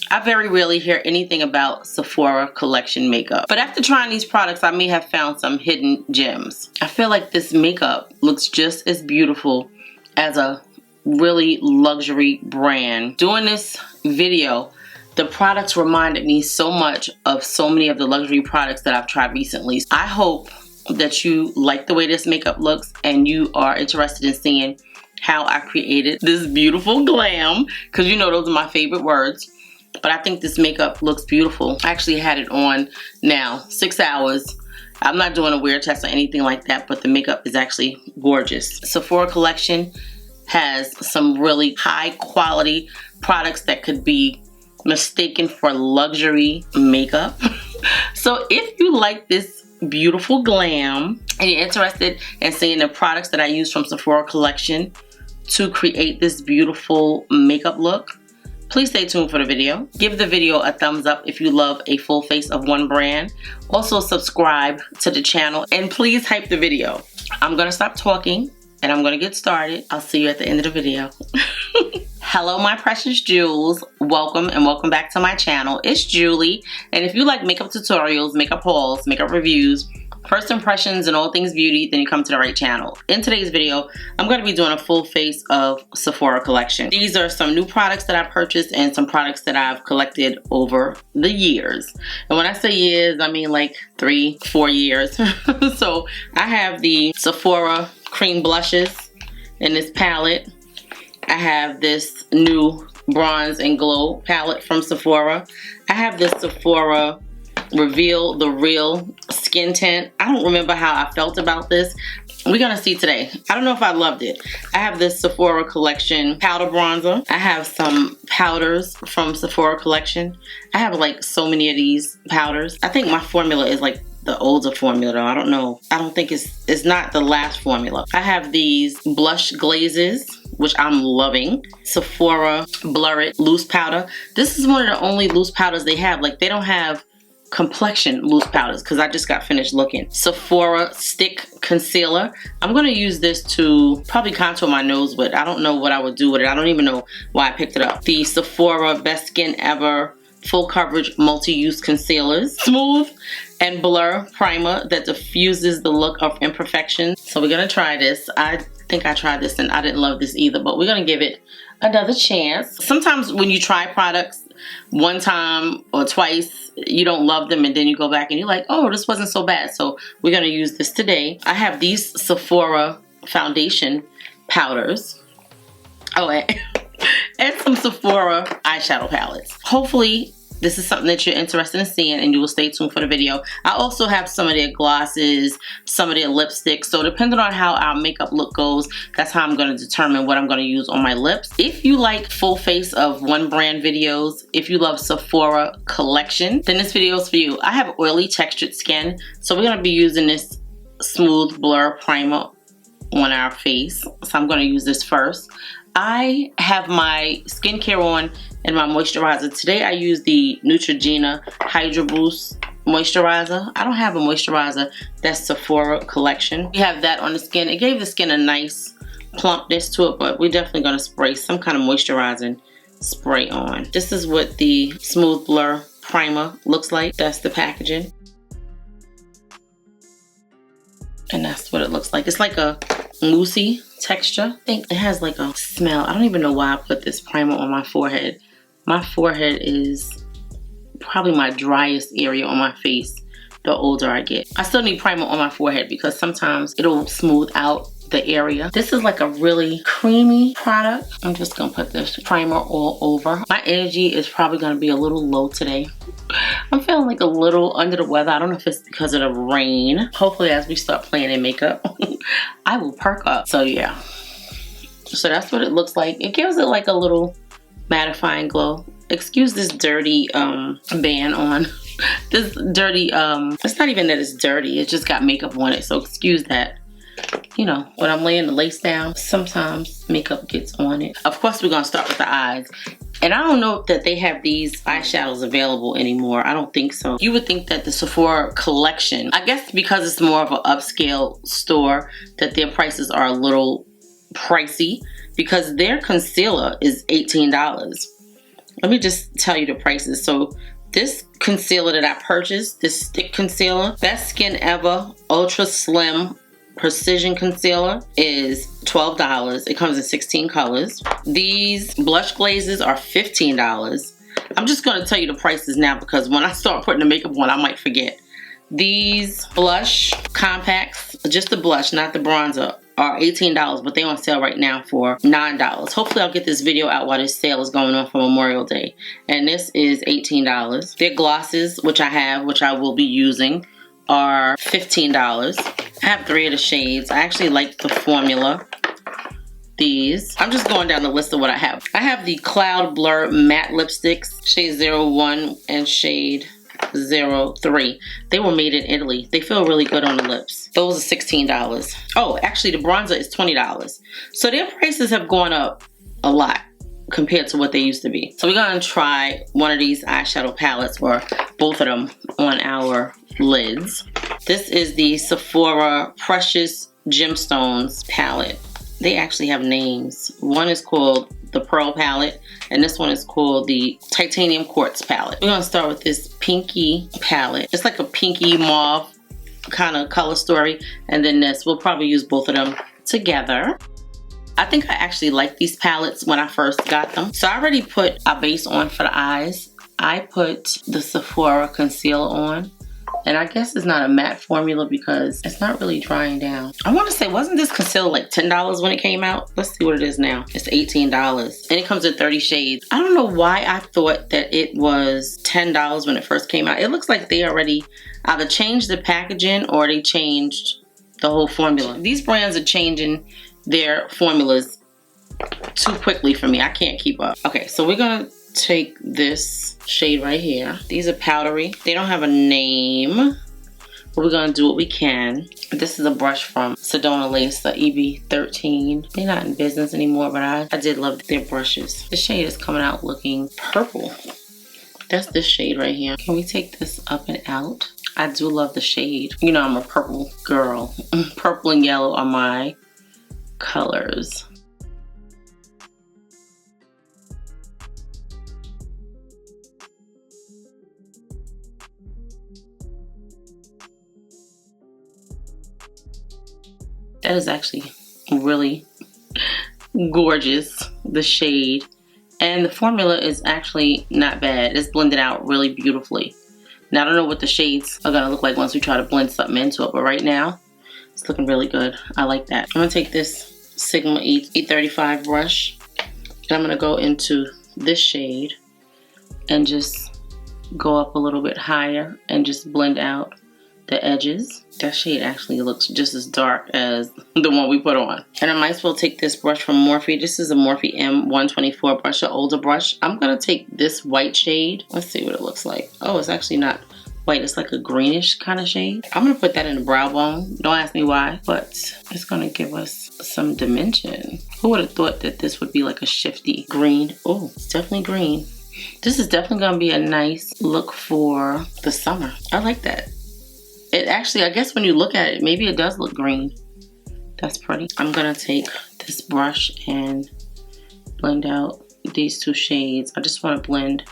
I very rarely hear anything about Sephora Collection makeup. But after trying these products, I may have found some hidden gems. I feel like this makeup looks just as beautiful as a really luxury brand. Doing this video, the products reminded me so much of so many of the luxury products that I've tried recently. I hope that you like the way this makeup looks and you are interested in seeing how I created this beautiful glam, because you know those are my favorite words. But I think this makeup looks beautiful. I actually had it on now 6 hours. I'm not doing a wear test or anything like that, but the makeup is actually gorgeous. Sephora Collection has some really high quality products that could be mistaken for luxury makeup. So if you like this beautiful glam and you're interested in seeing the products that I use from Sephora Collection to create this beautiful makeup look, please stay tuned for the video. Give the video a thumbs up if you love a full face of one brand. Also subscribe to the channel and please hype the video. I'm gonna stop talking and I'm gonna get started. I'll see you at the end of the video. Hello my precious jewels. Welcome and welcome back to my channel. It's Julie, and if you like makeup tutorials, makeup hauls, makeup reviews, first impressions, and all things beauty, then you come to the right channel. In today's video, I'm going to be doing a full face of Sephora Collection. These are some new products that I purchased and some products that I've collected over the years. And when I say years, I mean like 3-4 years. So I have the Sephora cream blushes in this palette. I have this new bronze and glow palette from Sephora. I have this Sephora Reveal the Real skin tint. I don't remember how I felt about this. We're gonna see today. I don't know if I loved it. I have this Sephora Collection powder bronzer. I have some powders from Sephora Collection. I have like so many of these powders. I think my formula is like the older formula though. I don't know. I don't think it's not the last formula. I have these blush glazes, which I'm loving. Sephora Blur It loose powder. This is one of the only loose powders they have. Like they don't have complexion loose powders because I just got finished looking. Sephora stick concealer. I'm going to use this to probably contour my nose with. I don't know what I would do with it. I don't even know why I picked it up. The Sephora Best Skin Ever full coverage multi-use concealers. Smooth and blur primer that diffuses the look of imperfection. So we're going to try this. I think I tried this and I didn't love this either, but we're going to give it another chance. Sometimes when you try products one time or twice, you don't love them and then you go back and you're like, oh, this wasn't so bad. So we're going to use this today. I have these Sephora foundation powders. Oh, and some Sephora eyeshadow palettes. Hopefully this is something that you're interested in seeing and you will stay tuned for the video. I also have some of their glosses, some of their lipsticks. So depending on how our makeup look goes, that's how I'm going to determine what I'm going to use on my lips. If you like full face of one brand videos, if you love Sephora Collection, then this video is for you. I have oily textured skin, so we're going to be using this smooth blur primer on our face. So I'm going to use this first. I have my skincare on and my moisturizer. Today I use the Neutrogena Hydro Boost moisturizer. I don't have a moisturizer that's Sephora Collection. We have that on the skin. It gave the skin a nice plumpness to it, but we're definitely going to spray some kind of moisturizing spray on. This is what the Smooth Blur Primer looks like. That's the packaging. And that's what it looks like. It's like a moussey texture. I think it has like a smell. I don't even know why I put this primer on my forehead. My forehead is probably my driest area on my face the older I get. I still need primer on my forehead because sometimes it'll smooth out the area. This is like a really creamy product. I'm just gonna put this primer all over. My energy is probably gonna be a little low today. I'm feeling like a little under the weather. I don't know if it's because of the rain. Hopefully as we start playing in makeup, I will perk up. So yeah. So that's what it looks like. It gives it like a little mattifying glow. Excuse this dirty band on. This dirty, it's not even that it's dirty. It just got makeup on it. So excuse that. You know, when I'm laying the lace down, sometimes makeup gets on it. Of course, we're gonna start with the eyes. And I don't know that they have these eyeshadows available anymore. I don't think so. You would think that the Sephora Collection, I guess because it's more of an upscale store, that their prices are a little pricey because their concealer is $18. Let me just tell you the prices. So this concealer that I purchased, this stick concealer, Best Skin Ever Ultra Slim Precision Concealer is $12. It comes in 16 colors. These blush glazes are $15. I'm just going to tell you the prices now because when I start putting the makeup on, I might forget. These blush compacts, just the blush, not the bronzer, are $18, but they're on sale right now for $9. Hopefully I'll get this video out while this sale is going on for Memorial Day. And this is $18. Their glosses, which I have, which I will be using, are $15. I have 3 of the shades. I actually like the formula. These. I'm just going down the list of what I have. I have the Cloud Blur Matte Lipsticks, shade 01 and shade 03. They were made in Italy. They feel really good on the lips. Those are $16. Oh, actually the bronzer is $20. So their prices have gone up a lot compared to what they used to be. So we're gonna try one of these eyeshadow palettes, or both of them, on our lids. This is the Sephora Precious Gemstones palette. They actually have names. One is called the Pearl palette, and this one is called the Titanium Quartz palette. We're gonna start with this pinky palette. It's like a pinky mauve kind of color story, and then this. We'll probably use both of them together. I think I actually liked these palettes when I first got them. So I already put a base on for the eyes. I put the Sephora concealer on. And I guess it's not a matte formula because it's not really drying down. I want to say, wasn't this concealer like $10 when it came out? Let's see what it is now. It's $18. And it comes in 30 shades. I don't know why I thought that it was $10 when it first came out. It looks like they already either changed the packaging or they changed the whole formula. These brands are changing their formulas too quickly for me. I can't keep up. Okay, so we're gonna take this shade right here. These are powdery. They don't have a name, but we're gonna do what we can. This is a brush from Sedona Lace, the EB13. They're not in business anymore, but I did love their brushes. The shade is coming out looking purple. That's this shade right here. Can we take this up and out? I do love the shade. You know I'm a purple girl. Purple and yellow are my colors. That is actually really gorgeous, the shade. And the formula is actually not bad. It's blended out really beautifully. Now I don't know what the shades are gonna look like once we try to blend something into it, but right now it's looking really good. I like that. I'm gonna take this Sigma E35 brush and I'm gonna go into this shade and just go up a little bit higher and just blend out the edges. That shade actually looks just as dark as the one we put on. And I might as well take this brush from Morphe. This is a Morphe M124 brush, an older brush. I'm gonna take this white shade. Let's see what it looks like. Oh, it's actually not white. It's like a greenish kind of shade. I'm gonna put that in the brow bone. Don't ask me why, but it's gonna give us some dimension. Who would have thought that this would be like a shifty green? Oh, it's definitely green. This is definitely gonna be a nice look for the summer. I like that. It actually, I guess when you look at it, maybe it does look green. That's pretty. I'm gonna take this brush and blend out these two shades. I just wanna blend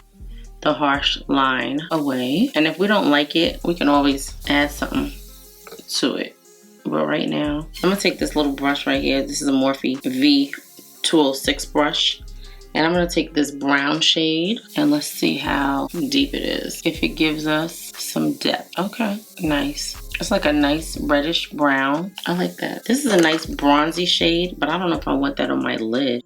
the harsh line away. And if we don't like it, we can always add something to it. But right now, I'm gonna take this little brush right here. This is a Morphe V206 brush. And I'm gonna take this brown shade and let's see how deep it is. If it gives us some depth. Okay, nice. It's like a nice reddish brown. I like that. This is a nice bronzy shade, but I don't know if I want that on my lid.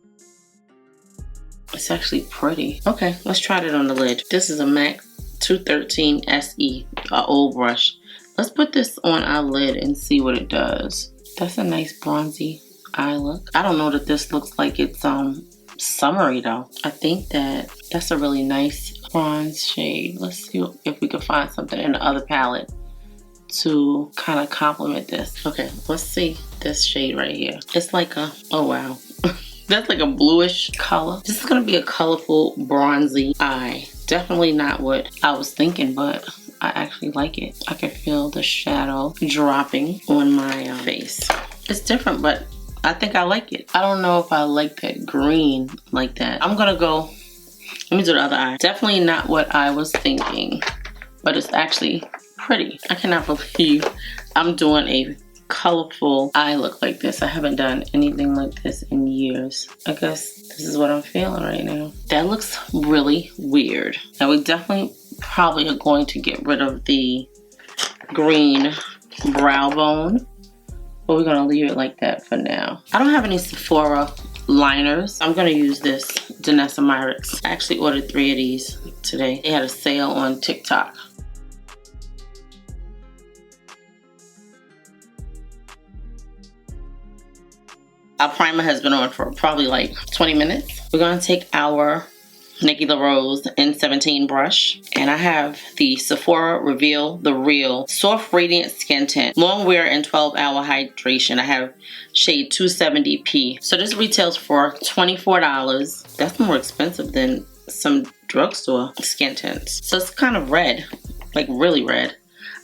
It's actually pretty. Okay, let's try it on the lid. This is a MAC 213 SE, an old brush. Let's put this on our lid and see what it does. That's a nice bronzy eye look. I don't know that this looks like it's summery though. I think that that's a really nice bronze shade. Let's see if we can find something in the other palette to kind of complement this. Okay, let's see this shade right here. It's like a, oh wow. That's like a bluish color. This is gonna be a colorful bronzy eye. Definitely not what I was thinking, but I actually like it. I can feel the shadow dropping on my face. It's different, but I think I like it. I don't know if I like that green like that. I'm gonna go Let me do the other eye. Definitely not what I was thinking, but it's actually pretty. I cannot believe I'm doing a colorful eye look like this. I haven't done anything like this in years. I guess this is what I'm feeling right now. That looks really weird. Now we definitely probably are going to get rid of the green brow bone, but we're gonna leave it like that for now. I don't have any Sephora liners. I'm gonna use this Danessa Myricks. I actually ordered 3 of these today. They had a sale on TikTok. Our primer has been on for probably like 20 minutes. We're gonna take our Nikki La Rose N17 brush, and I have the Sephora Reveal The Real Soft Radiant Skin Tint, long wear and 12-hour hydration. I have shade 270p. So this retails for $24. That's more expensive than some drugstore skin tints. So it's kind of red, like really red.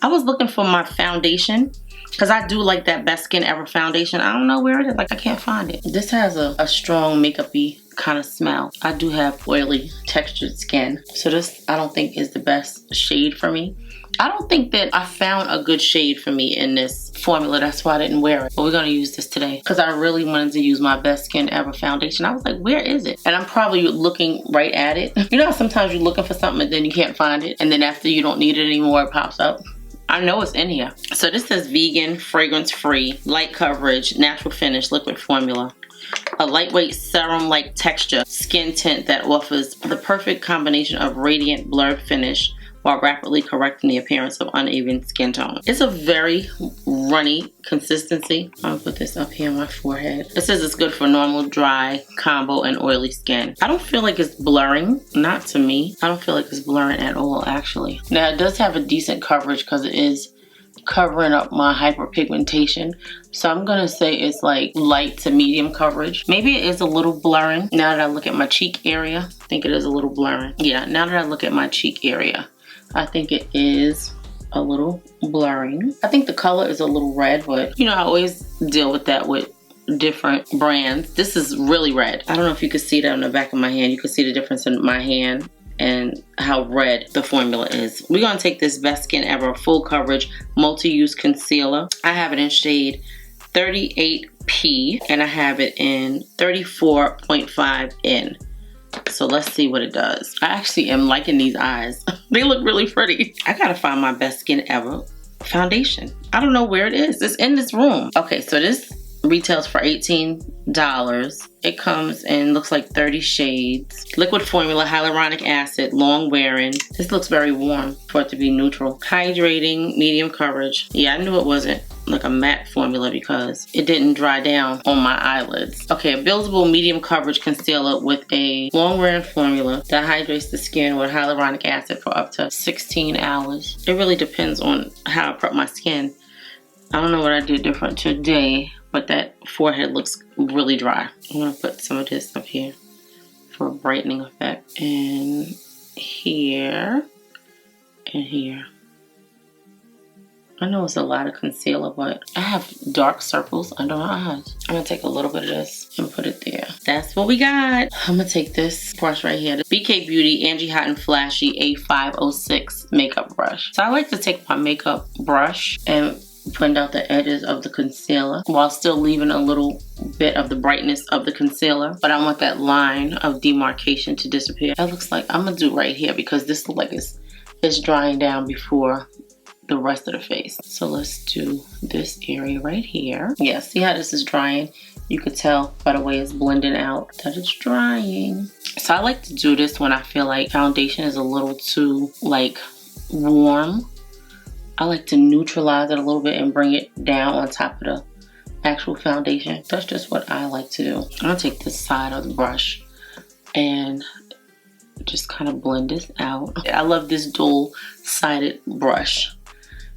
I was looking for my foundation, because I do like that Best Skin Ever foundation. I don't know where it is. Like, I can't find it. This has a strong makeup-y kind of smell. I do have oily textured skin. So this, I don't think, is the best shade for me. I don't think that I found a good shade for me in this formula. That's why I didn't wear it. But we're going to use this today, because I really wanted to use my Best Skin Ever foundation. I was like, where is it? And I'm probably looking right at it. You know how sometimes you're looking for something and then you can't find it, and then after you don't need it anymore, it pops up? I know it's in here. So this says vegan, fragrance-free, light coverage, natural finish, liquid formula. A lightweight serum-like texture skin tint that offers the perfect combination of radiant blurred finish while rapidly correcting the appearance of uneven skin tone. It's a very runny consistency. I'll put this up here on my forehead. It says it's good for normal, dry, combo, and oily skin. I don't feel like it's blurring. Not to me. I don't feel like it's blurring at all, actually. Now, it does have a decent coverage because it is covering up my hyperpigmentation. So I'm gonna say it's like light to medium coverage. Maybe it is a little blurring. Now that I look at my cheek area, I think it is a little blurring. Yeah, now that I look at my cheek area, I think it is a little blurring. I think the color is a little red, but you know, I always deal with that with different brands. This is really red. I don't know if you can see that on the back of my hand. You can see the difference in my hand and how red the formula is. We're gonna take this Best Skin Ever Full Coverage Multi-Use Concealer. I have it in shade 38P and I have it in 34.5N. So let's see what it does. I actually am liking these eyes. They look really pretty. I gotta find my Best Skin Ever foundation. I don't know where it is. It's in this room. Okay, so this retails for $18. It comes in, looks like 30 shades. Liquid formula, hyaluronic acid, long wearing. This looks very warm for it to be neutral. Hydrating, medium coverage. Yeah, I knew it wasn't like a matte formula because it didn't dry down on my eyelids. Okay, a buildable medium coverage concealer with a long wearing formula that hydrates the skin with hyaluronic acid for up to 16 hours. It really depends on how I prep my skin. I don't know what I did different today, but that forehead looks really dry. I'm gonna put some of this up here for a brightening effect. And here, and here. I know it's a lot of concealer, but I have dark circles under my eyes. I'm gonna take a little bit of this and put it there. That's what we got. I'm gonna take this brush right here, the BK Beauty Angie Hot and Flashy A506 makeup brush. So I like to take my makeup brush and blend out the edges of the concealer while still leaving a little bit of the brightness of the concealer, but I want that line of demarcation to disappear. That looks like I'm gonna do right here because this looks like it's drying down before the rest of the face. So let's do this area right here. Yeah, see how this is drying? You could tell by the way it's blending out that it's drying. So I like to do this when I feel like foundation is a little too like warm. I like to neutralize it a little bit and bring it down on top of the actual foundation. That's just what I like to do. I'm gonna take this side of the brush and just kind of blend this out. I love this dual-sided brush.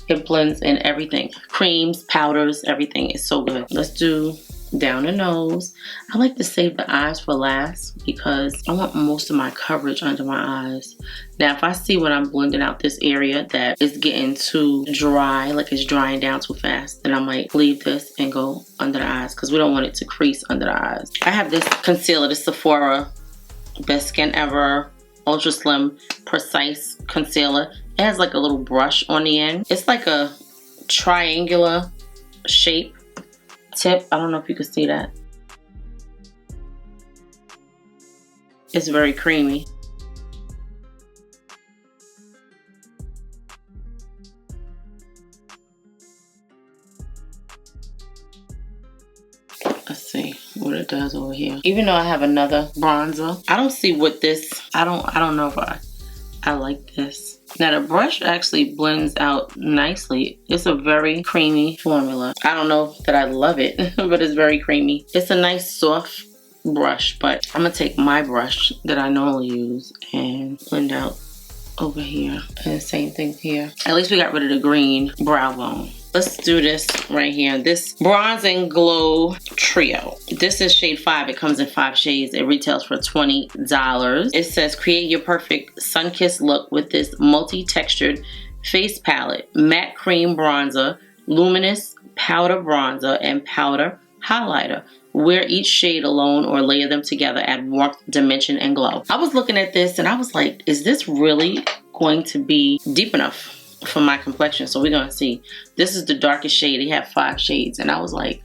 It blends in everything. Creams, powders, everything is so good. Let's do down the nose. I like to save the eyes for last because I want most of my coverage under my eyes. Now, if I see when I'm blending out this area that it's getting too dry, like it's drying down too fast, then I might leave this and go under the eyes because we don't want it to crease under the eyes. I have this concealer, the Sephora Best Skin Ever Ultra Slim Precise Concealer. It has like a little brush on the end. It's like a triangular shape tip. I don't know if you can see that. It's very creamy. Let's see what it does over here. Even though I have another bronzer, I don't see what this, I don't know if I like this. Now the brush actually blends out nicely. It's a very creamy formula. I don't know that I love it, but it's very creamy. It's a nice soft brush, but I'm gonna take my brush that I normally use and blend out over here. And same thing here. At least we got rid of the green brow bone. Let's do this right here. This Bronze and Glow Trio. This is shade 5. It comes in 5 shades. It retails for $20. It says create your perfect sun-kissed look with this multi-textured face palette. Matte cream bronzer, luminous powder bronzer, and powder highlighter. Wear each shade alone or layer them together, add warmth, dimension, and glow. I was looking at this and I was like, is this really going to be deep enough for my complexion? So we're gonna see. This is the darkest shade. They have 5 shades, and I was like,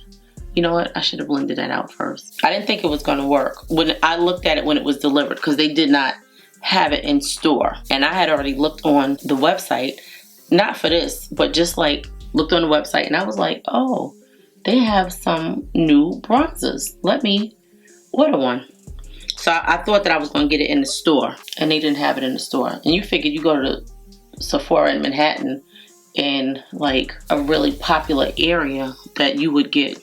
you know what, I should have blended that out first. I didn't think it was gonna work when I looked at it when it was delivered, because they did not have it in store, and I had already looked on the website, not for this, but just like looked on the website, and I was like, oh, they have some new bronzers, let me order one. So I thought that I was gonna get it in the store, and they didn't have it in the store. And you figured you go to the Sephora in Manhattan in like a really popular area that you would get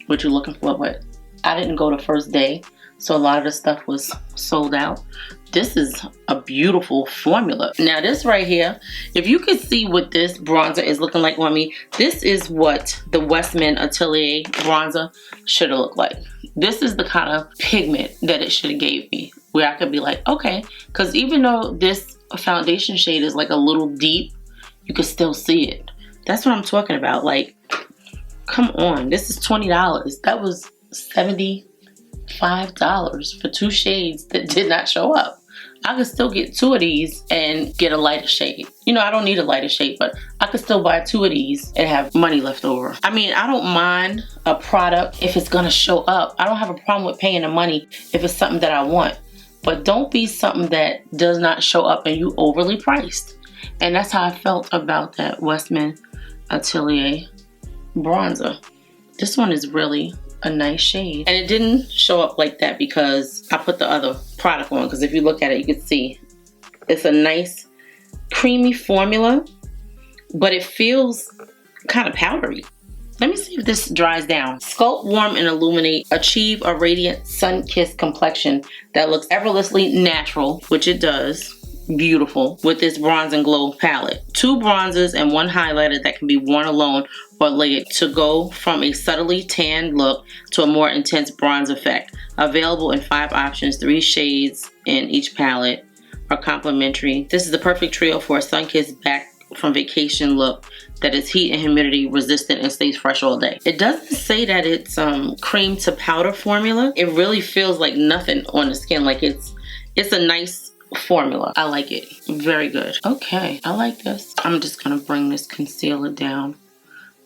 what you're looking for, but I didn't go the first day, so a lot of the stuff was sold out. This is a beautiful formula. Now this right here, if you could see what this bronzer is looking like on me, this is what the Westman Atelier bronzer should have looked like. This is the kind of pigment that it should have gave me, where I could be like, okay, because even though this foundation shade is like a little deep, you can still see it. That's what I'm talking about. Like, come on, this is $20. That was $75 for 2 shades that did not show up. I could still get 2 of these and get a lighter shade. You know, I don't need a lighter shade, but I could still buy 2 of these and have money left over. I mean, I don't mind a product if it's gonna show up. I don't have a problem with paying the money if it's something that I want. But don't be something that does not show up and you overly priced. And that's how I felt about that Westman Atelier bronzer. This one is really a nice shade. And it didn't show up like that because I put the other product on. Because if you look at it, you can see it's a nice creamy formula, but it feels kind of powdery. Let me see if this dries down. Sculpt, warm, and illuminate. Achieve a radiant, sun-kissed complexion that looks effortlessly natural, which it does. Beautiful. With this Bronze and Glow palette. 2 bronzers and 1 highlighter that can be worn alone or layered to go from a subtly tanned look to a more intense bronze effect. Available in 5 options. 3 shades in each palette are complimentary. This is the perfect trio for a sun-kissed back from vacation look that is heat and humidity resistant and stays fresh all day. It doesn't say that it's cream to powder formula. It really feels like nothing on the skin. Like it's a nice formula. I like it. Very good. Okay, I like this. I'm just gonna bring this concealer down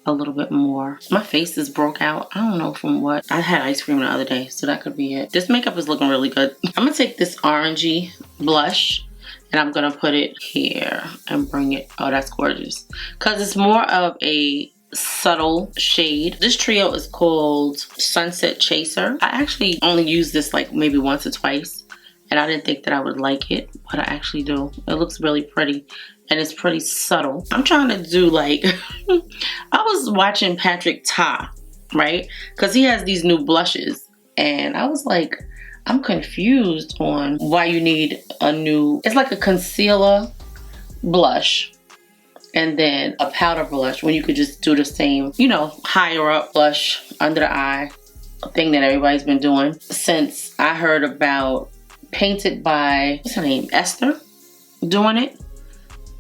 a little bit more. My face is broke out. I don't know from what. I had ice cream the other day, so that could be it. This makeup is looking really good. I'm gonna take this orangey blush and I'm gonna put it here and bring it. Oh, that's gorgeous. Because it's more of a subtle shade. This trio is called Sunset Chaser. I actually only used this like maybe once or twice, and I didn't think that I would like it, but I actually do. It looks really pretty, and it's pretty subtle. I'm trying to do like, I was watching Patrick Ta, right? Because he has these new blushes, and I was like, I'm confused on why you need a new, it's like a concealer blush and then a powder blush when you could just do the same, you know, higher up blush under the eye thing that everybody's been doing since I heard about Painted by, what's her name, Esther, doing it.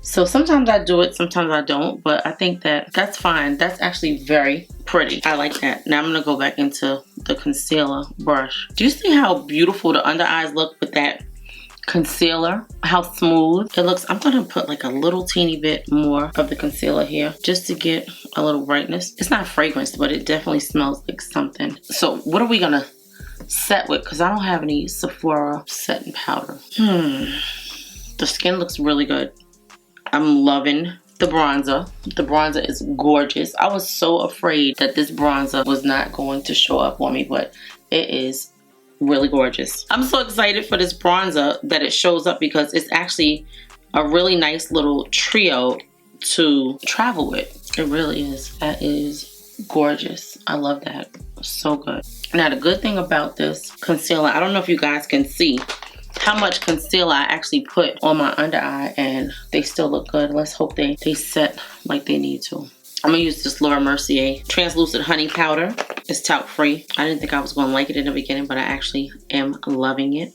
So sometimes I do it, sometimes I don't, but I think that that's fine. That's actually very pretty. I like that. Now I'm gonna go back into the concealer brush. Do you see how beautiful the under eyes look with that concealer, how smooth it looks. I'm gonna put like a little teeny bit more of the concealer here just to get a little brightness. It's not fragrance, but it definitely smells like something. So what are we gonna set with? Because I don't have any Sephora setting powder. The skin looks really good. I'm loving the bronzer. The bronzer is gorgeous. I was so afraid that this bronzer was not going to show up on me, but it is really gorgeous. I'm so excited for this bronzer that it shows up because it's actually a really nice little trio to travel with. It really is. That is gorgeous. I love that. So good. Now the good thing about this concealer, I don't know if you guys can see how much concealer I actually put on my under eye, and they still look good. Let's hope they set like they need to. I'm gonna use this Laura Mercier translucent honey powder. It's talc free. I didn't think I was gonna like it in the beginning, but I actually am loving it.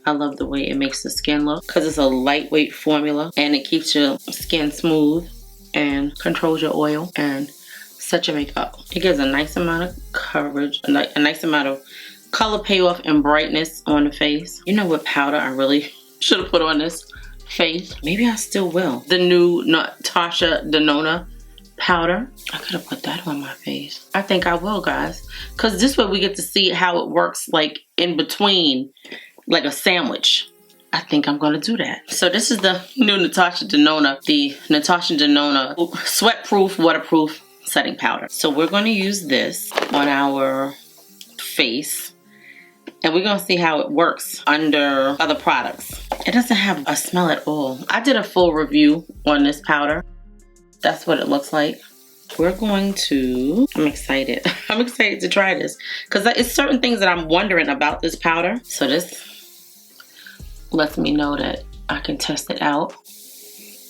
I love the way it makes the skin look because it's a lightweight formula and it keeps your skin smooth and controls your oil and sets your makeup. It gives a nice amount of coverage, a nice amount of color payoff and brightness on the face. You know what powder I really should have put on this face? Maybe I still will. The new Natasha Denona powder. I could have put that on my face. I think I will, guys, because this way we get to see how it works like in between, like a sandwich. I think I'm gonna do that. So this is the new Natasha Denona, the Natasha Denona sweat-proof, waterproof setting powder. So we're gonna use this on our face and we're gonna see how it works under other products. It doesn't have a smell at all. I did a full review on this powder. That's what it looks like. We're going to, I'm excited. I'm excited to try this because it's certain things that I'm wondering about this powder. So this lets me know that I can test it out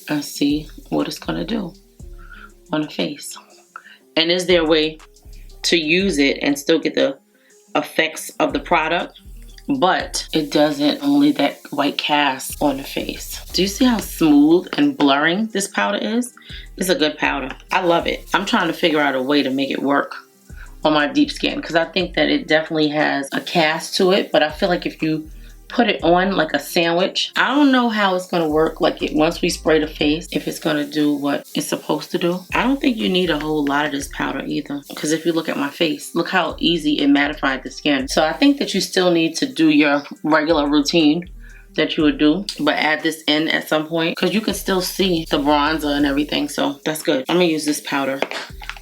and see what it's gonna do on the face. And is there a way to use it and still get the effects of the product, but it doesn't leave that white cast on the face? Do you see how smooth and blurring this powder is? It's a good powder. I love it. I'm trying to figure out a way to make it work on my deep skin because I think that it definitely has a cast to it, but I feel like if you put it on like a sandwich, I don't know how it's gonna work like it once we spray the face, if it's gonna do what it's supposed to do. I don't think you need a whole lot of this powder either, because if you look at my face, look how easy it mattified the skin. So I think that you still need to do your regular routine that you would do, but add this in at some point because you can still see the bronzer and everything. So that's good. I'm gonna use this powder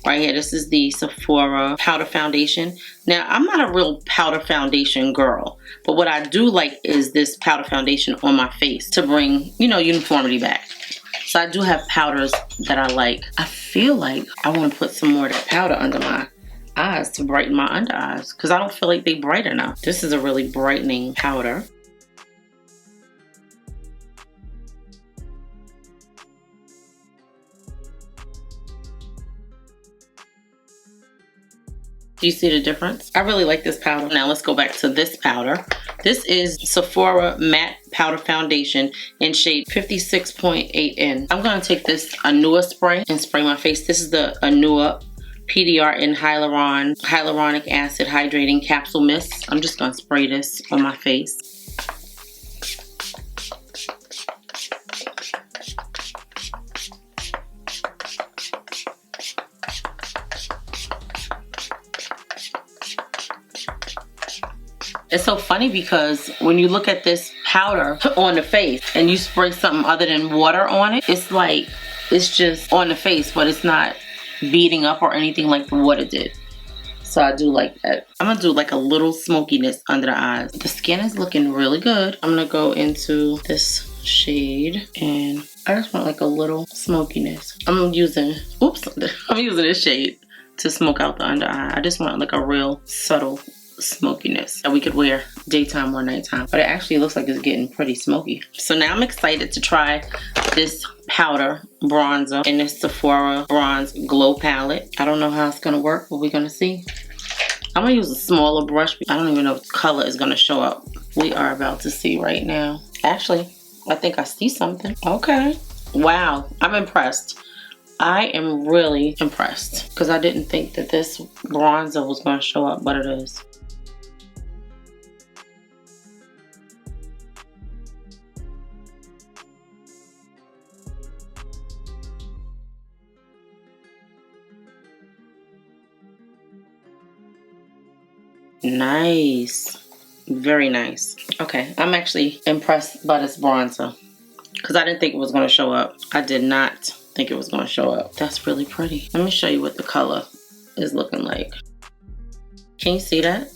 right here. This is the Sephora powder foundation. Now I'm not a real powder foundation girl, but what I do like is this powder foundation on my face to bring, you know, uniformity back. So I do have powders that I like. I feel like I want to put some more of that powder under my eyes to brighten my under eyes because I don't feel like they bright enough. This is a really brightening powder. Do you see the difference? I really like this powder. Now let's go back to this powder. This is Sephora Matte Powder Foundation in shade 56.8N. I'm gonna take this Anua spray and spray my face. This is the Anua PDRN Hyaluronic Acid Hydrating Capsule Mist. I'm just gonna spray this on my face. It's so funny because when you look at this powder on the face and you spray something other than water on it, it's like, it's just on the face, but it's not beating up or anything like the water did. So I do like that. I'm gonna do like a little smokiness under the eyes. The skin is looking really good. I'm gonna go into this shade and I just want like a little smokiness. I'm using this shade to smoke out the under eye. I just want like a real subtle smokiness that we could wear daytime or nighttime, but it actually looks like it's getting pretty smoky. So now I'm excited to try this powder bronzer in this Sephora Bronze Glow Palette. I don't know how it's gonna work, but we're gonna see. I'm gonna use a smaller brush. I don't even know if color is gonna show up. We are about to see right now. Actually, I think I see something. Okay. Wow, I'm impressed. I am really impressed because I didn't think that this bronzer was gonna show up, but it is. Nice. Very nice. Okay, I'm actually impressed by this bronzer because I didn't think it was going to show up. I did not think it was going to show up. That's really pretty. Let me show you what the color is looking like. Can you see that?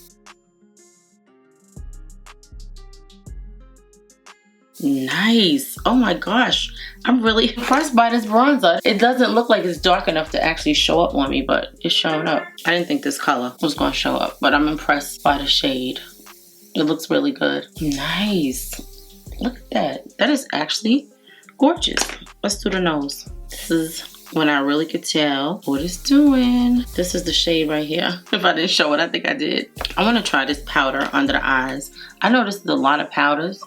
Nice. Oh my gosh. I'm really impressed by this bronzer. It doesn't look like it's dark enough to actually show up on me, but it's showing up. I didn't think this color was going to show up, but I'm impressed by the shade. It looks really good. Nice. Look at that. That is actually gorgeous. Let's do the nose. This is when I really could tell what it's doing. This is the shade right here. If I didn't show it, I think I did. I want to try this powder under the eyes. I know this is a lot of powders.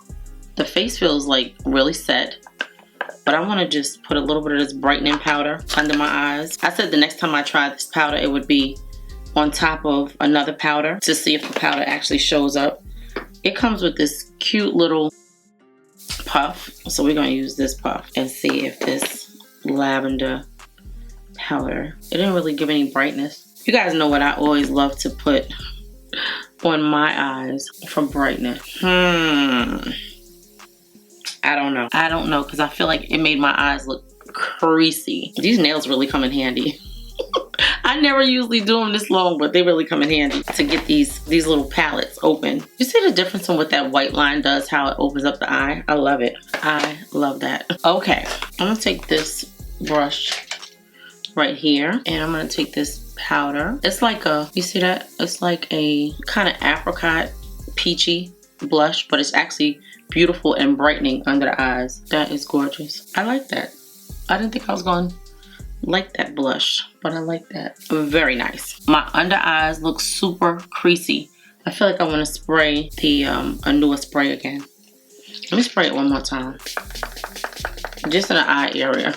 The face feels like really set, but I want to just put a little bit of this brightening powder under my eyes. I said the next time I try this powder, it would be on top of another powder to see if the powder actually shows up. It comes with this cute little puff, so we're going to use this puff and see if this lavender powder, it didn't really give any brightness. You guys know what I always love to put on my eyes for brightness. I don't know because I feel like it made my eyes look creasy. These nails really come in handy. I never usually do them this long, but they really come in handy to get these little palettes open. You see the difference in what that white line does, how it opens up the eye? I love it. I love that. Okay, I'm gonna take this brush right here and I'm gonna take this powder. It's like a, you see that? It's like a kind of apricot peachy blush, but it's actually beautiful and brightening under the eyes. That is gorgeous. I like that. I didn't think I was going to like that blush, but I like that. Very nice. My under eyes look super creasy. I feel like I want to spray the a newer spray again. Let me spray it one more time. Just in the eye area.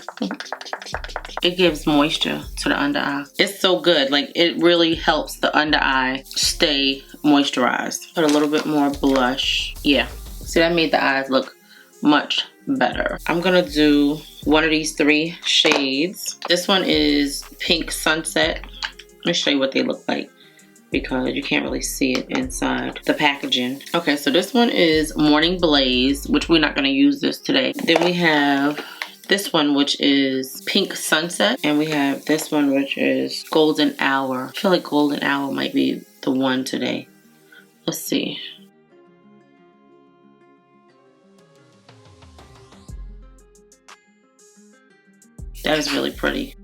It gives moisture to the under eye. It's so good. Like, it really helps the under eye stay moisturized. Put a little bit more blush. Yeah. See, that made the eyes look much better. I'm gonna do one of these 3 shades. This one is Pink Sunset. Let me show you what they look like because you can't really see it inside the packaging. Okay, so this one is Morning Blaze, which we're not gonna use this today. Then we have this one, which is Pink Sunset. And we have this one, which is Golden Hour. I feel like Golden Hour might be the one today. Let's see. That is really pretty.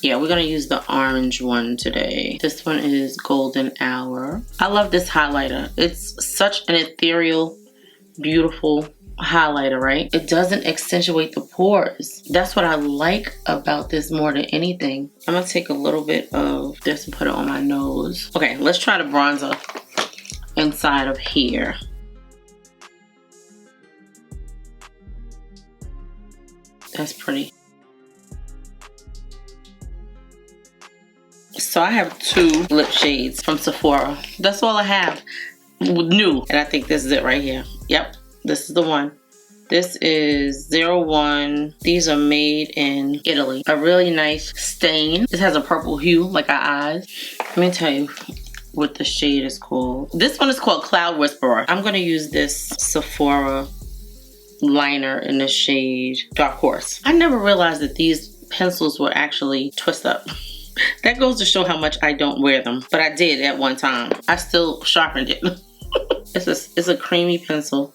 Yeah, we're gonna use the orange one today. This one is Golden Hour. I love this highlighter. It's such an ethereal, beautiful highlighter, right? It doesn't accentuate the pores. That's what I like about this more than anything. I'm gonna take a little bit of this and put it on my nose. Okay, let's try the bronzer inside of here. That's pretty. So I have 2 lip shades from Sephora. That's all I have. New. And I think this is it right here. Yep, this is the one. This is 01. These are made in Italy. A really nice stain. This has a purple hue like our eyes. Let me tell you what the shade is called. This one is called Cloud Whisperer. I'm gonna use this Sephora liner in the shade Dark Horse. I never realized that these pencils were actually twist up. That goes to show how much I don't wear them, but I did at one time. I still sharpened it. It's a creamy pencil.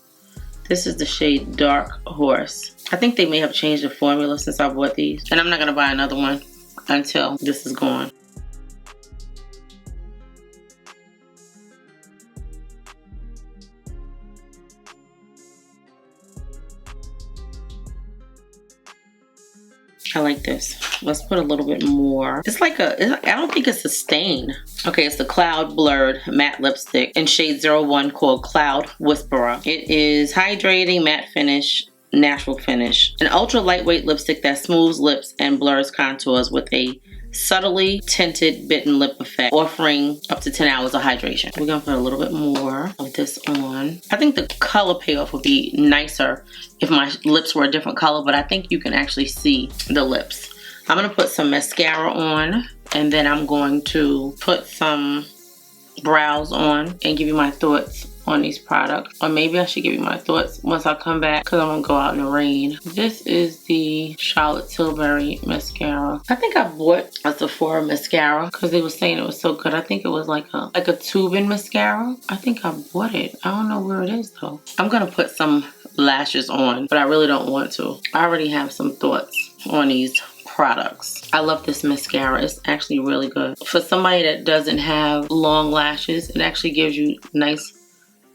This is the shade Dark Horse. I think they may have changed the formula since I bought these, and I'm not gonna buy another one until this is gone. I like this. Let's put a little bit more. It's like I don't think it's a stain. Okay, it's the Cloud Blurred Matte Lipstick in shade 01 called Cloud Whisperer. It is hydrating, matte finish, natural finish. An ultra lightweight lipstick that smooths lips and blurs contours with a subtly tinted bitten lip effect, offering up to 10 hours of hydration. We're gonna put a little bit more of this on. I think the color payoff would be nicer if my lips were a different color, but I think you can actually see the lips. I'm gonna put some mascara on, and then I'm going to put some brows on and give you my thoughts on these products. Or maybe I should give you my thoughts once I come back, because I'm gonna go out in the rain. This is the Charlotte Tilbury mascara. I think I bought a Sephora mascara because they were saying it was so good. I think it was like a tube-in mascara. I think I bought it. I don't know where it is though. I'm gonna put some lashes on, but I really don't want to. I already have some thoughts on these products. I love this mascara. It's actually really good. For somebody that doesn't have long lashes, it actually gives you nice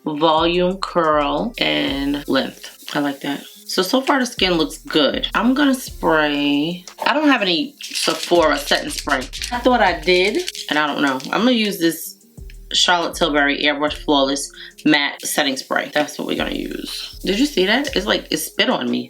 volume, curl, and length. I like that. So far the skin looks good. I'm gonna spray. I don't have any Sephora setting spray. I thought I did, and I don't know. I'm gonna use this Charlotte Tilbury Airbrush Flawless Matte Setting Spray. That's what we're gonna use. Did you see that? It's like it spit on me.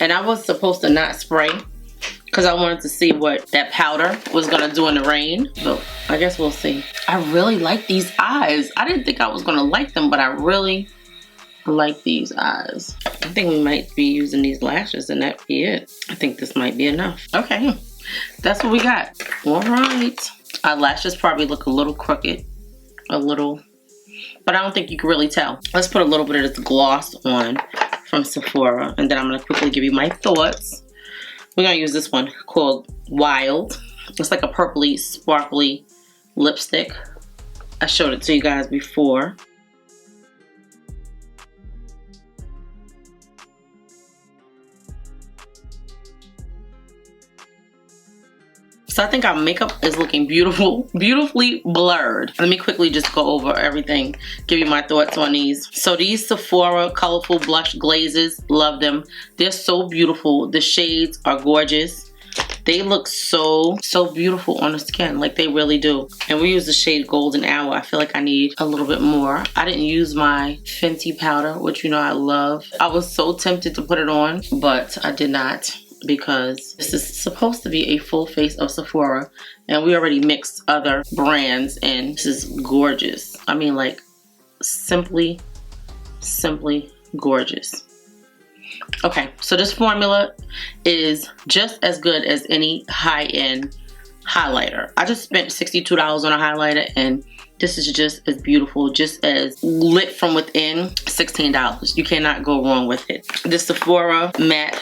And I was supposed to not spray because I wanted to see what that powder was gonna do in the rain. So I guess we'll see. I really like these eyes. I didn't think I was gonna like them, but I really like these eyes. I think we might be using these lashes and that be it. I think this might be enough. Okay, that's what we got. All right. Our lashes probably look a little crooked, a little, but I don't think you can really tell. Let's put a little bit of this gloss on from Sephora, and then I'm gonna quickly give you my thoughts. We're gonna use this one called Wild. It's like a purpley, sparkly lipstick. I showed it to you guys before. So I think our makeup is looking beautiful, beautifully blurred. Let me quickly just go over everything, give you my thoughts on these. So these Sephora colorful blush glazes, love them. They're so beautiful. The shades are gorgeous. They look so beautiful on the skin, like they really do. And we use the shade Golden Hour. I feel like I need a little bit more. I didn't use my Fenty powder, which you know I love. I was so tempted to put it on, but I did not, because this is supposed to be a full face of Sephora, and we already mixed other brands in. This is gorgeous. I mean, like, simply gorgeous. Okay, so this formula is just as good as any high-end highlighter. I just spent $62 on a highlighter, and this is just as beautiful, just as lit from within. $16. You cannot go wrong with it. This Sephora matte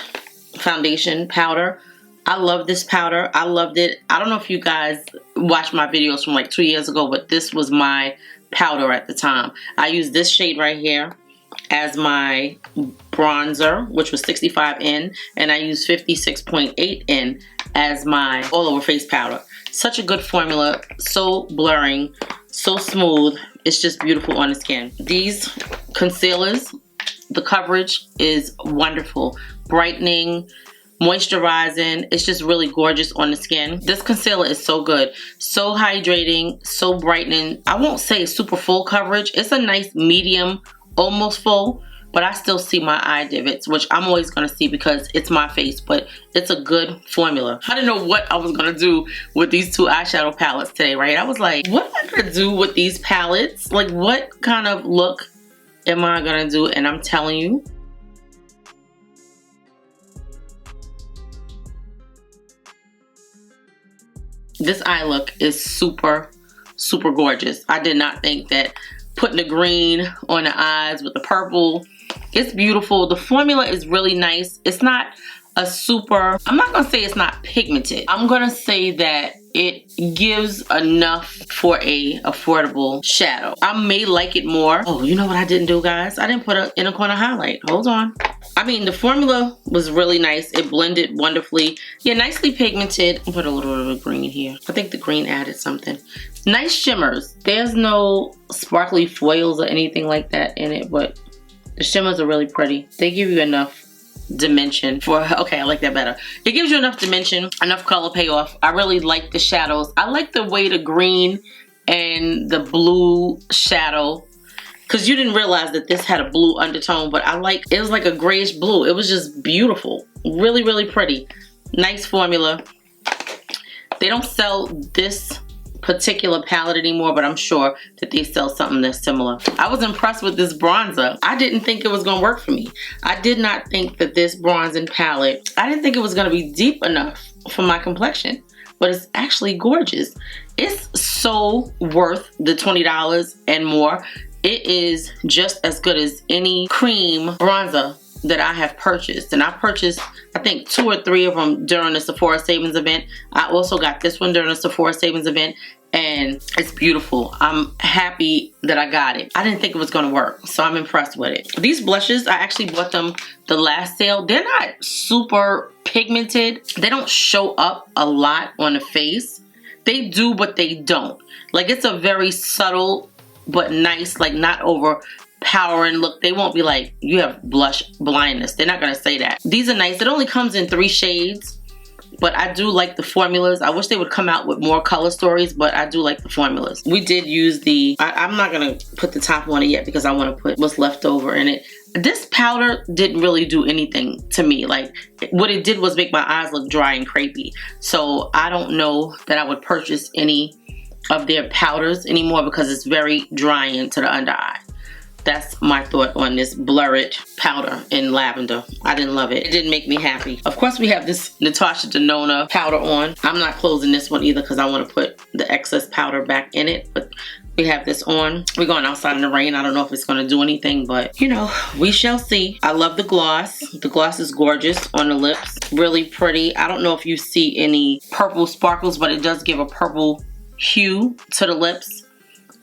foundation powder. I love this powder. I loved it. I don't know if you guys watched my videos from like 2 years ago, but this was my powder at the time. I used this shade right here as my bronzer, which was 65 in, and I used 56.8 in as my all over face powder. Such a good formula, so blurring, so smooth. It's just beautiful on the skin. These concealers, the coverage is wonderful. Brightening, moisturizing. It's just really gorgeous on the skin. This concealer is so good. So hydrating, so brightening. I won't say super full coverage. It's a nice medium, almost full, but I still see my eye divots, which I'm always going to see because it's my face, but it's a good formula. I didn't know what I was going to do with these two eyeshadow palettes today, right? I was like, what am I going to do with these palettes? Like, what kind of look am I going to do? And I'm telling you, this eye look is super gorgeous. I did not think that putting the green on the eyes with the purple, it's beautiful. The formula is really nice. It's not a super, I'm not gonna say it's not pigmented. I'm gonna say that it gives enough for a affordable shadow. I may like it more. Oh, you know what I didn't do, guys? I didn't put an inner corner highlight. Hold on. I mean, the formula was really nice. It blended wonderfully. Yeah, nicely pigmented. I'll put a little bit of green here. I think the green added something. Nice shimmers. There's no sparkly foils or anything like that in it, but the shimmers are really pretty. They give you enough dimension for, okay, I like that better. It gives you enough dimension, enough color payoff. I really like the shadows. I like the way the green and the blue shadow, because you didn't realize that this had a blue undertone, but I like, it was like a grayish blue. It was just beautiful. Really pretty. Nice formula. They don't sell this particular palette anymore, but I'm sure that they sell something that's similar. I was impressed with this bronzer. I didn't think it was gonna work for me. I did not think that this bronzing palette, I didn't think it was gonna be deep enough for my complexion, but it's actually gorgeous. It's so worth the $20 and more. It is just as good as any cream bronzer that I have purchased. And I purchased, I think, 2 or 3 of them during the Sephora Savings event. I also got this one during the Sephora Savings event, and it's beautiful. I'm happy that I got it. I didn't think it was gonna work, so I'm impressed with it. These blushes, I actually bought them the last sale. They're not super pigmented. They don't show up a lot on the face. They do, but they don't. Like, it's a very subtle but nice, like not overpowering look. They won't be like, you have blush blindness. They're not gonna say that. These are nice. It only comes in 3 shades, but I do like the formulas. I wish they would come out with more color stories, but I do like the formulas. We did use the, I'm not gonna put the top on it yet because I wanna put what's left over in it. This powder didn't really do anything to me. Like, what it did was make my eyes look dry and crepey. So I don't know that I would purchase any of their powders anymore because it's very drying to the under eye. That's my thought on this Blur It powder in lavender. I didn't love it. It didn't make me happy. Of course, we have this Natasha Denona powder on. I'm not closing this one either because I want to put the excess powder back in it, but we have this on. We're going outside in the rain. I don't know if it's going to do anything, but you know, we shall see. I love the gloss. The gloss is gorgeous on the lips. Really pretty. I don't know if you see any purple sparkles, but it does give a purple hue to the lips,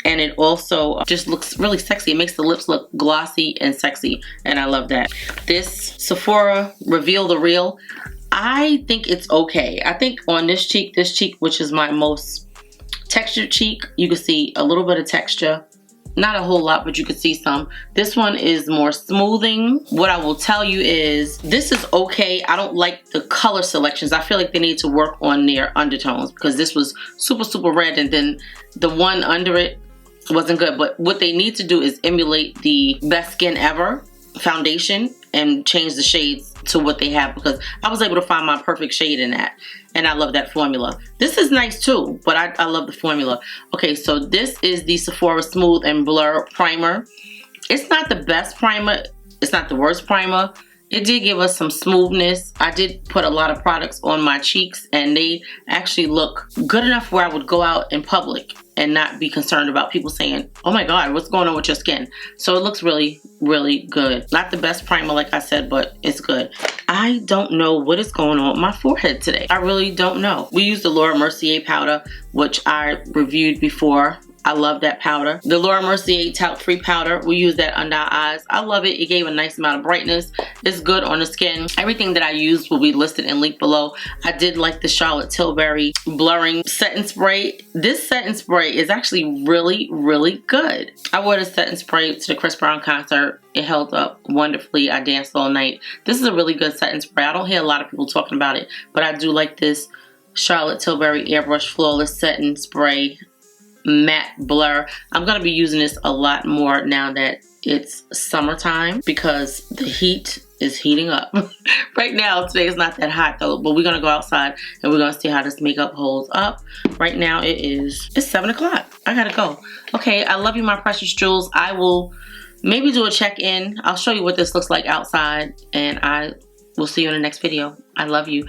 and it also just looks really sexy. It makes the lips look glossy and sexy, and I love that. This Sephora Reveal the Real, I think it's okay. I think on this cheek, which is my most textured cheek, you can see a little bit of texture. Not a whole lot, but you can see some. This one is more smoothing. What I will tell you is this is okay. I don't like the color selections. I feel like they need to work on their undertones because this was super, super red, and then the one under it wasn't good. But what they need to do is emulate the Best Skin Ever foundation and change the shades to what they have, because I was able to find my perfect shade in that, and I love that formula. This is nice too, but I love the formula. Okay, so this is the Sephora Smooth and Blur Primer. It's not the best primer. It's not the worst primer. It did give us some smoothness. I did put a lot of products on my cheeks, and they actually look good enough where I would go out in public and not be concerned about people saying, oh my God, what's going on with your skin? So it looks really, really good. Not the best primer, like I said, but it's good. I don't know what is going on with my forehead today. I really don't know. We used the Laura Mercier powder, which I reviewed before. I love that powder. The Laura Mercier talc-free powder, we use that under our eyes. I love it. It gave a nice amount of brightness. It's good on the skin. Everything that I used will be listed and linked below. I did like the Charlotte Tilbury blurring setting spray. This setting spray is actually really, really good. I wore this setting spray to the Chris Brown concert. It held up wonderfully. I danced all night. This is a really good setting spray. I don't hear a lot of people talking about it, but I do like this Charlotte Tilbury Airbrush Flawless Setting Spray Matte Blur. I'm going to be using this a lot more now that it's summertime because the heat is heating up. Right now, today is not that hot though, but we're going to go outside and we're going to see how this makeup holds up. Right now it's 7 o'clock. I gotta go. Okay, I love you, my precious jewels. I will maybe do a check-in. I'll show you what this looks like outside, and I will see you in the next video. I love you.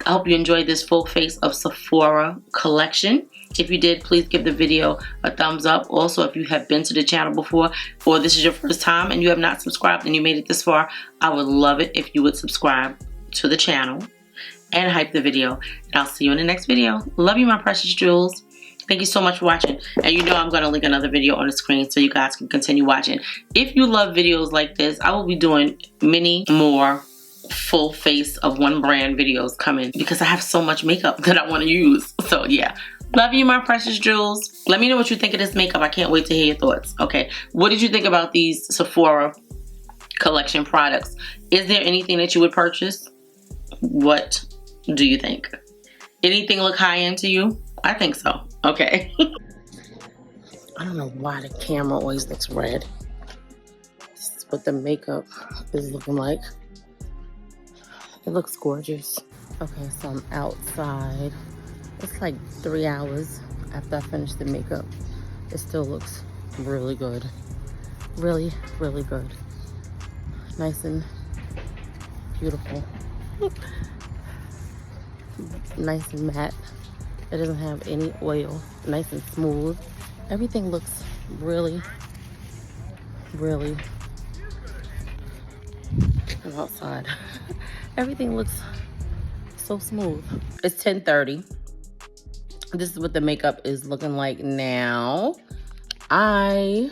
I hope you enjoyed this full face of Sephora collection. If you did, please give the video a thumbs up. Also, if you have been to the channel before, or this is your first time and you have not subscribed and you made it this far, I would love it if you would subscribe to the channel and hype the video. And I'll see you in the next video. Love you, my precious jewels. Thank you so much for watching. And you know I'm going to link another video on the screen so you guys can continue watching. If you love videos like this, I will be doing many more full face of one brand videos coming because I have so much makeup that I want to use. So yeah. Love you, my precious jewels. Let me know what you think of this makeup. I can't wait to hear your thoughts. Okay, what did you think about these Sephora collection products? Is there anything that you would purchase? What do you think? Anything look high-end to you? I think so. Okay. I don't know why the camera always looks red. This is what the makeup is looking like. It looks gorgeous. Okay, so I'm outside. It's like 3 hours after I finished the makeup. It still looks really good. Really, really good. Nice and beautiful. Nice and matte. It doesn't have any oil. Nice and smooth. Everything looks really, really, I'm outside. Everything looks so smooth. It's 10:30. This is what the makeup is looking like now. I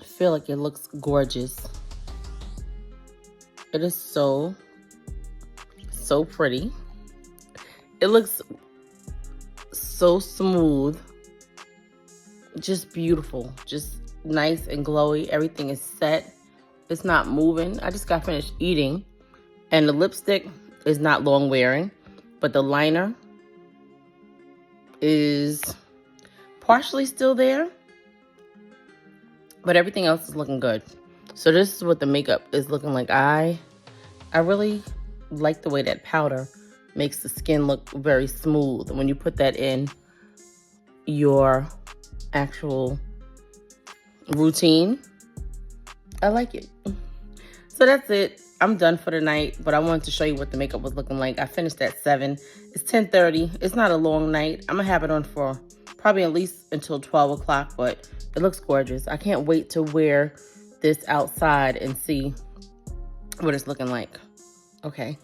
feel like it looks gorgeous. It is so pretty. It looks so smooth. Just beautiful. Just nice and glowy. Everything is set. It's not moving. I just got finished eating. And the lipstick is not long wearing. But the liner is partially still there. But everything else is looking good. So this is what the makeup is looking like. I really like the way that powder makes the skin look very smooth. When you put that in your actual routine, I like it. So that's it. I'm done for the night, but I wanted to show you what the makeup was looking like. I finished at 7. It's 10:30. It's not a long night. I'm gonna have it on for probably at least until 12 o'clock, but it looks gorgeous. I can't wait to wear this outside and see what it's looking like. Okay.